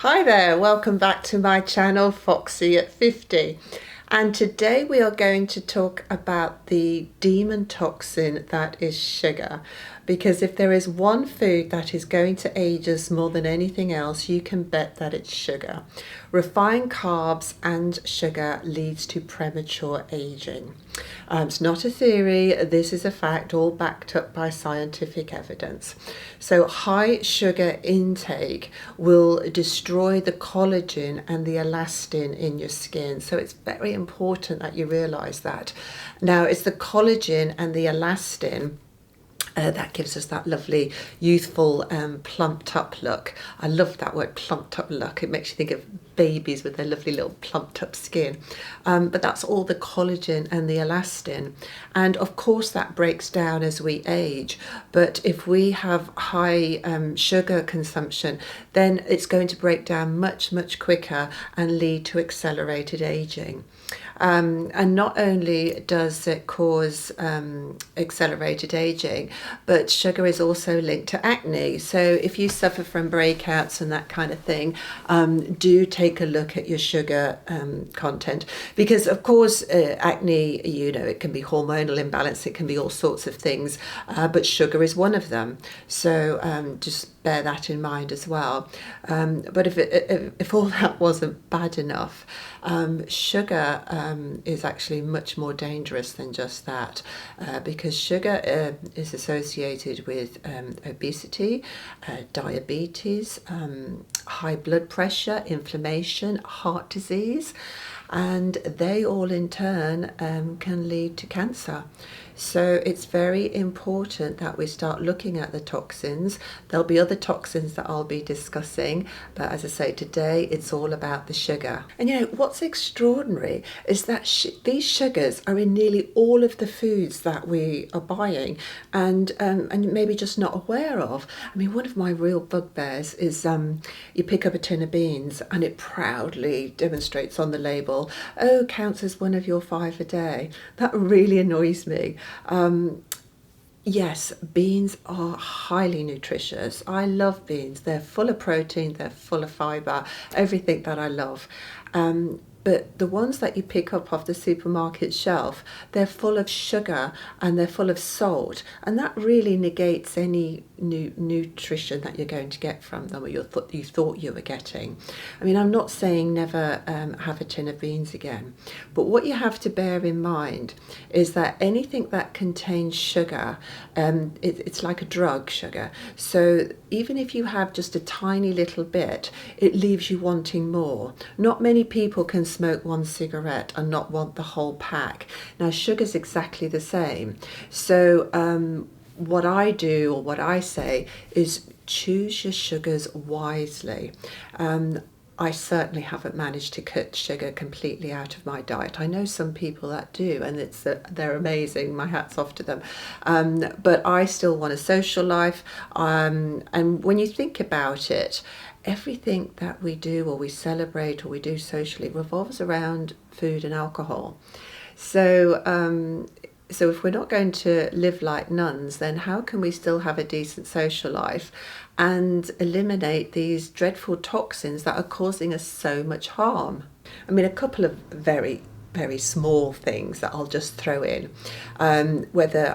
Hi there, welcome back to my channel Foxy at 50, and today we are going to talk about the demon toxin that is sugar, because if there is one food that is going to age us more than anything else, you can bet that it's sugar. Refined carbs and sugar leads to premature aging. It's not a theory, this is a fact, all backed up by scientific evidence. So high sugar intake will destroy the collagen and the elastin in your skin. So it's very important that you realize that. Now, it's the collagen and the elastin that gives us that lovely youthful plumped up look. I love that word, plumped up look. It makes you think of babies with their lovely little plumped up skin, but that's all the collagen and the elastin, and of course that breaks down as we age. But if we have high sugar consumption, then it's going to break down much quicker and lead to accelerated aging. And not only does it cause accelerated aging, but sugar is also linked to acne. So if you suffer from breakouts and that kind of thing, do take a look at your sugar content, because of course acne, you know, it can be hormonal imbalance, it can be all sorts of things, but sugar is one of them. So just bear that in mind as well. But if all that wasn't bad enough, sugar is actually much more dangerous than just that, because sugar is associated with obesity, diabetes, high blood pressure, inflammation, heart disease, and they all in turn can lead to cancer. So it's very important that we start looking at the toxins. There'll be other toxins that I'll be discussing, but as I say, today it's all about the sugar. And you know, what's extraordinary is that these sugars are in nearly all of the foods that we are buying and maybe just not aware of. I mean, one of my real bugbears is you pick up a tin of beans and it proudly demonstrates on the label, oh, counts as one of your 5 a day. That really annoys me. Yes, beans are highly nutritious. I love beans. They're full of protein, they're full of fibre, everything that I love. But the ones that you pick up off the supermarket shelf, they're full of sugar and they're full of salt, and that really negates any nutrition that you're going to get from them, or you thought you were getting. I mean, I'm not saying never have a tin of beans again, but what you have to bear in mind is that anything that contains sugar, it's like a drug, sugar. So even if you have just a tiny little bit, it leaves you wanting more. Not many people can smoke one cigarette and not want the whole pack. Now, sugar's exactly the same. So what I do, or what I say, is choose your sugars wisely. I certainly haven't managed to cut sugar completely out of my diet. I know some people that do, and they're amazing. My hat's off to them. But I still want a social life. And when you think about it, everything that we do or we celebrate or we do socially revolves around food and alcohol. So if we're not going to live like nuns, then how can we still have a decent social life and eliminate these dreadful toxins that are causing us so much harm? I mean, a couple of very small things that I'll just throw in. I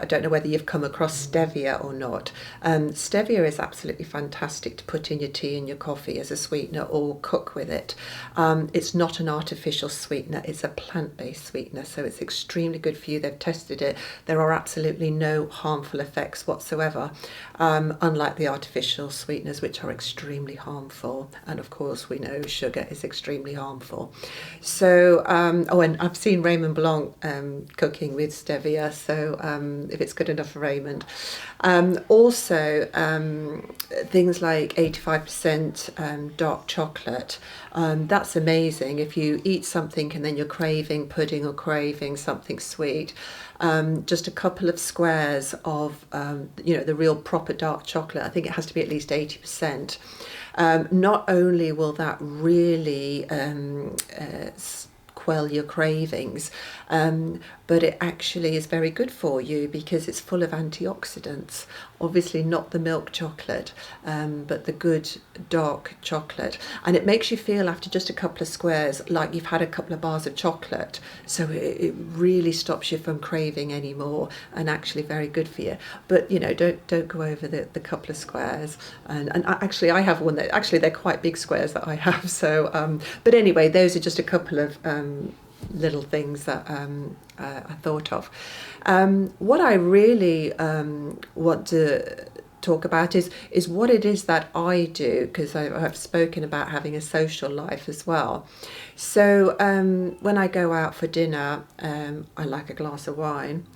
don't know whether you've come across stevia or not. Stevia is absolutely fantastic to put in your tea and your coffee as a sweetener or cook with it. It's not an artificial sweetener, it's a plant-based sweetener, so it's extremely good for you. They've tested it. There are absolutely no harmful effects whatsoever, unlike the artificial sweeteners, which are extremely harmful. And of course, we know sugar is extremely harmful. So, and I've seen Raymond Blanc cooking with stevia, so if it's good enough for Raymond. Also, things like 85% dark chocolate, that's amazing. If you eat something and then you're craving pudding or craving something sweet, just a couple of squares of the real proper dark chocolate, I think it has to be at least 80%. Not only will that really quell your cravings, but it actually is very good for you because it's full of antioxidants. Obviously not the milk chocolate, but the good dark chocolate. And it makes you feel after just a couple of squares like you've had a couple of bars of chocolate. So it really stops you from craving anymore, and actually very good for you. But you know, don't go over the couple of squares. And actually I have one that, actually they're quite big squares that I have. So but anyway, those are just a couple of little things that I thought of. What I really want to talk about is what it is that I do, because I've spoken about having a social life as well. So when I go out for dinner, I like a glass of wine,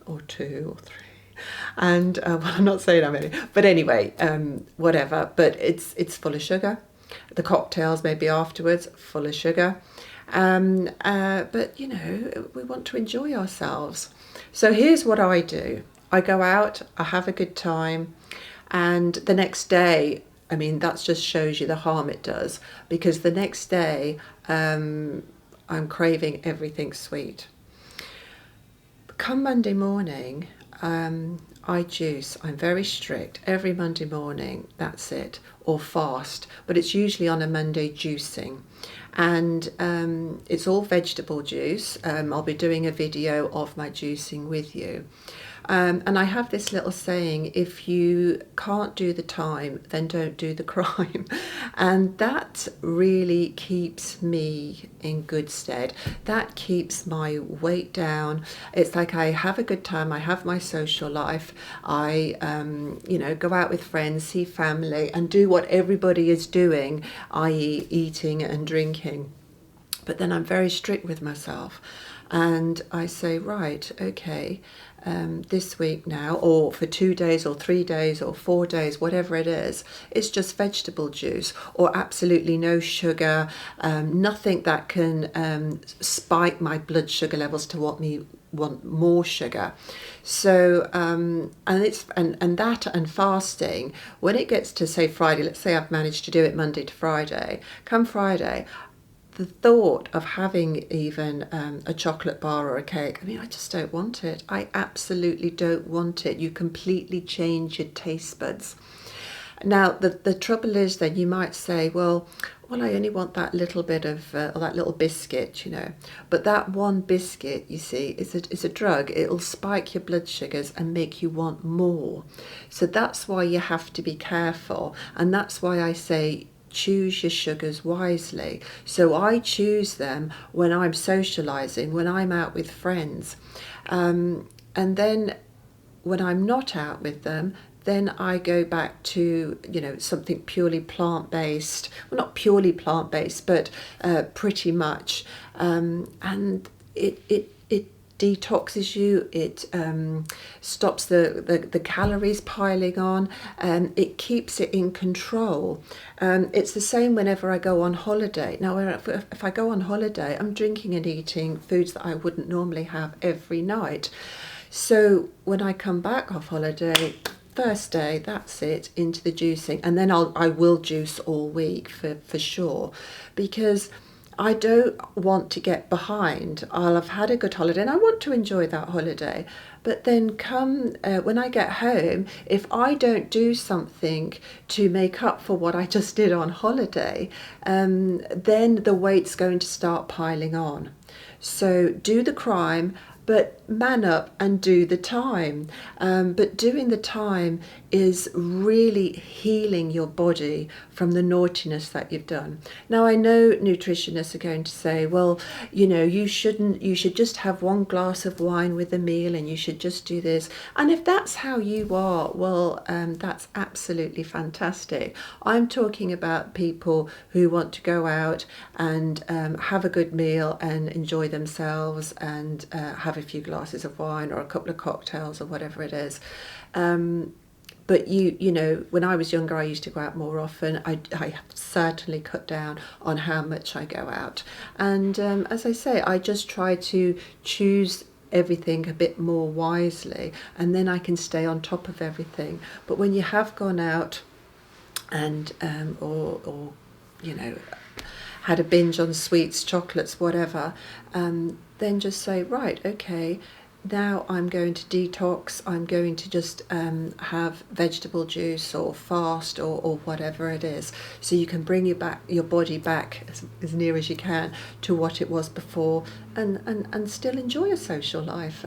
or two or three. And well, I'm not saying how many, but anyway, whatever. But it's full of sugar. The cocktails maybe afterwards, full of sugar. But you know, we want to enjoy ourselves. So here's what I do. I go out, I have a good time, and the next day, I mean, that just shows you the harm it does, because the next day I'm craving everything sweet. Come Monday morning, I juice. I'm very strict. Every Monday morning, that's it, or fast. But it's usually on a Monday juicing. And it's all vegetable juice. I'll be doing a video of my juicing with you. And I have this little saying, if you can't do the time, then don't do the crime. And that really keeps me in good stead. That keeps my weight down. It's like I have a good time, I have my social life, I you know, go out with friends, see family, and do what everybody is doing, i.e. eating and drinking. But then I'm very strict with myself, and I say, right, okay, this week now, or for 2 days or 3 days or 4 days, whatever it is, it's just vegetable juice, or absolutely no sugar, nothing that can spike my blood sugar levels to want more sugar. So and that and fasting, when it gets to say Friday, let's say I've managed to do it Monday to Friday, come Friday, the thought of having even a chocolate bar or a cake, I mean, I just don't want it. I absolutely don't want it. You completely change your taste buds. Now, the trouble is that you might say, well, I only want that little bit of, or that little biscuit, you know. But that one biscuit, you see, is a drug. It'll spike your blood sugars and make you want more. So that's why you have to be careful. And that's why I say, choose your sugars wisely. So I choose them when I'm socializing, when I'm out with friends. And then when I'm not out with them, then I go back to, you know, something purely plant-based. Well, not purely plant-based, but pretty much. And it detoxes you, it stops the calories piling on, it keeps it in control. It's the same whenever I go on holiday. Now, if I go on holiday, I'm drinking and eating foods that I wouldn't normally have every night. So when I come back off holiday, first day, that's it, into the juicing. And then I will juice all week for sure, because I don't want to get behind. I'll have had a good holiday and I want to enjoy that holiday. But then come when I get home, if I don't do something to make up for what I just did on holiday, then the weight's going to start piling on. So do the crime, but man up and do the time. But doing the time is really healing your body from the naughtiness that you've done. Now, I know nutritionists are going to say, well, you know, you should just have one glass of wine with a meal and you should just do this. And if that's how you are, well, that's absolutely fantastic. I'm talking about people who want to go out and have a good meal and enjoy themselves and have a few glasses of wine or a couple of cocktails or whatever it is. But you know, when I was younger, I used to go out more often. I certainly cut down on how much I go out. And as I say, I just try to choose everything a bit more wisely, and then I can stay on top of everything. But when you have gone out and or you know, had a binge on sweets, chocolates, whatever, then just say, right, okay, now I'm going to detox, I'm going to just have vegetable juice or fast or whatever it is. So you can bring your body back as near as you can to what it was before, and still enjoy a social life.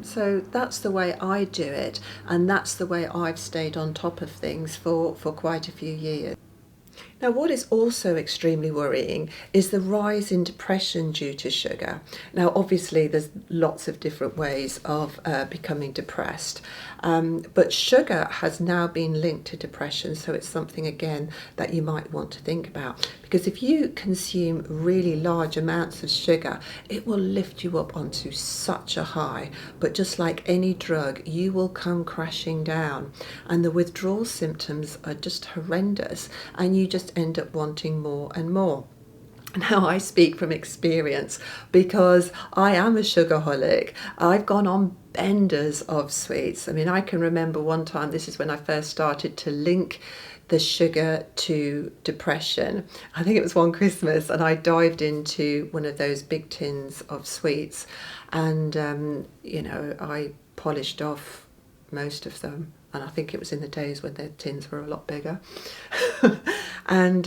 So that's the way I do it, and that's the way I've stayed on top of things for quite a few years. Now, what is also extremely worrying is the rise in depression due to sugar. Now, obviously, there's lots of different ways of becoming depressed, but sugar has now been linked to depression, so it's something, again, that you might want to think about. Because if you consume really large amounts of sugar, it will lift you up onto such a high, but just like any drug, you will come crashing down, and the withdrawal symptoms are just horrendous, and you just end up wanting more and more. Now, I speak from experience because I am a sugarholic. I've gone on benders of sweets. I mean, I can remember one time, this is when I first started to link the sugar to depression. I think it was one Christmas, and I dived into one of those big tins of sweets, and I polished off most of them. And I think it was in the days when the tins were a lot bigger. and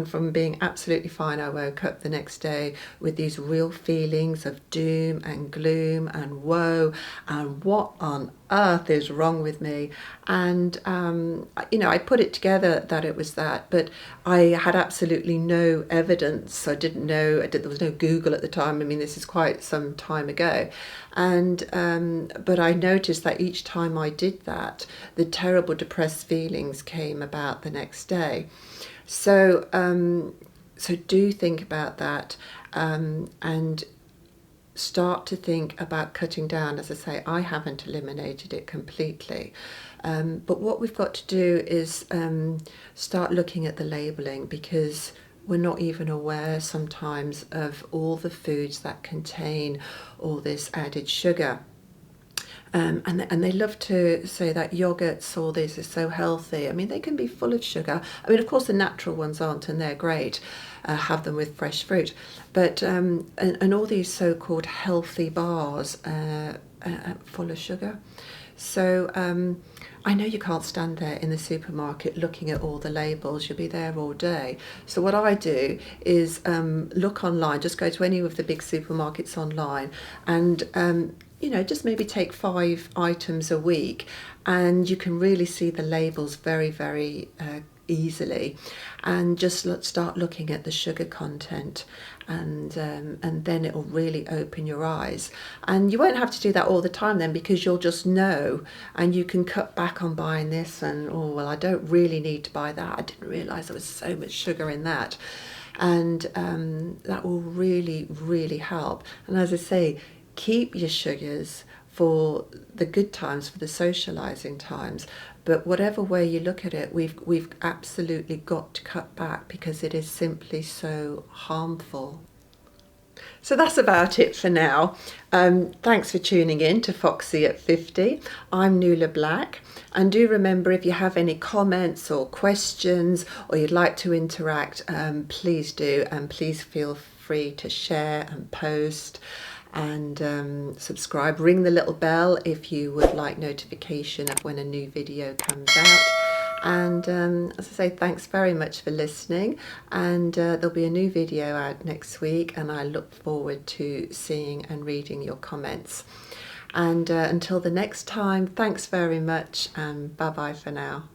from being absolutely fine, I woke up the next day with these real feelings of doom and gloom and woe, and what on earth is wrong with me? And I put it together that it was that, but I had absolutely no evidence. I didn't know. There was no Google at the time. I mean, this is quite some time ago, and but I noticed that each time I did that, the terrible depressed feelings came about the next day. So do think about that, and start to think about cutting down. As I say, I haven't eliminated it completely, but what we've got to do is start looking at the labelling, because we're not even aware sometimes of all the foods that contain all this added sugar. And they love to say that yogurts or these are so healthy. I mean, they can be full of sugar. I mean, of course, the natural ones aren't, and they're great. Have them with fresh fruit. But and all these so-called healthy bars full of sugar. So I know you can't stand there in the supermarket looking at all the labels. You'll be there all day. So what I do is look online, just go to any of the big supermarkets online, and just maybe take 5 items a week, and you can really see the labels very, very easily, and just start looking at the sugar content, and then it will really open your eyes. And you won't have to do that all the time then, because you'll just know, and you can cut back on buying this, and I don't really need to buy that. I didn't realise there was so much sugar in that, and that will really, really help. And as I say, keep your sugars for the good times, for the socializing times, but whatever way you look at it, we've absolutely got to cut back, because it is simply so harmful. So that's about it for now. Thanks for tuning in to Foxy at 50. I'm Nuala Black, and do remember, if you have any comments or questions, or you'd like to interact, please do, and please feel free to share and post, and subscribe. Ring the little bell if you would like notification of when a new video comes out. And as I say, thanks very much for listening, and there'll be a new video out next week, and I look forward to seeing and reading your comments. And until the next time, thanks very much, and bye bye for now.